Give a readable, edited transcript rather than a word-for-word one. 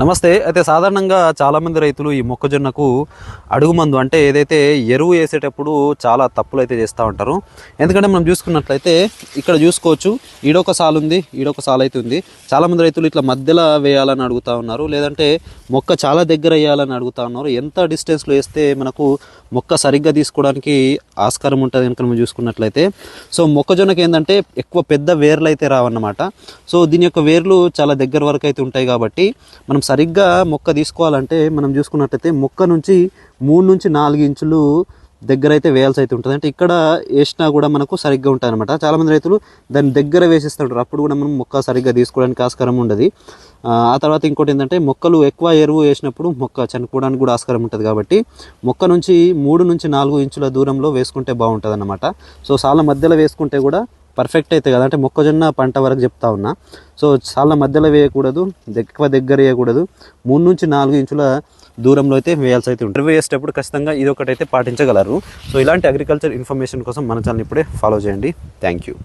నమస్తే. అయితే సాధారణంగా చాలామంది రైతులు ఈ మొక్కజొన్నకు అడుగు మందు అంటే ఏదైతే ఎరువు వేసేటప్పుడు చాలా తప్పులు అయితే చేస్తూ ఉంటారు. ఎందుకంటే మనం చూసుకున్నట్లయితే ఇక్కడ చూసుకోవచ్చు, ఈడొక సాలు ఉంది, ఈడొక సాలు అయితే ఉంది. చాలామంది రైతులు ఇట్లా మధ్యలో వేయాలని అడుగుతూ ఉన్నారు, లేదంటే మొక్క చాలా దగ్గర వేయాలని అడుగుతూ ఉన్నారు. ఎంత డిస్టెన్స్లో వేస్తే మనకు మొక్క సరిగ్గా తీసుకోవడానికి ఆస్కారం ఉంటుంది కనుక మనం చూసుకున్నట్లయితే. సో మొక్కజొన్నకి ఏంటంటే ఎక్కువ పెద్ద వేర్లు అయితే రావన్నమాట. సో దీని యొక్క వేర్లు చాలా దగ్గర వరకు అయితే ఉంటాయి కాబట్టి మనం సరిగ్గా మొక్క తీసుకోవాలంటే మనం చూసుకున్నట్లయితే మొక్క నుంచి 3 నుంచి 4 ఇంచులు దగ్గర అయితే వేయాల్సి అయితే ఉంటుంది. అంటే ఇక్కడ వేసినా కూడా మనకు సరిగ్గా ఉంటుంది అనమాట. చాలామంది రైతులు దాన్ని దగ్గర వేసిస్తుంటారు, అప్పుడు కూడా మనం మొక్క సరిగ్గా తీసుకోవడానికి ఆస్కారం ఉండదు. ఆ తర్వాత ఇంకోటి ఏంటంటే మొక్కలు ఎక్కువ ఎరువు వేసినప్పుడు మొక్క చనిపోవడానికి కూడా ఆస్కారం ఉంటుంది. కాబట్టి మొక్క నుంచి 3 నుంచి 4 ఇంచుల దూరంలో వేసుకుంటే బాగుంటుంది అన్నమాట. సో సాల మధ్యలో వేసుకుంటే కూడా పర్ఫెక్ట్ అయితే కదా, అంటే మొక్కజొన్న పంట వరకు చెప్తా ఉన్నా. సో చాలా మధ్యలో వేయకూడదు, ఎక్కువ దగ్గర వేయకూడదు, 3 నుంచి 4 ఇంచుల దూరంలో అయితే వేయాల్సి అయితే ఉంటుంది. వేసేటప్పుడు ఖచ్చితంగా ఇది ఒకటైతే పాటించగలరు. సో ఇలాంటి అగ్రికల్చర్ ఇన్ఫర్మేషన్ కోసం మన ఛానల్ ఇప్పుడే ఫాలో చేయండి. Thank you.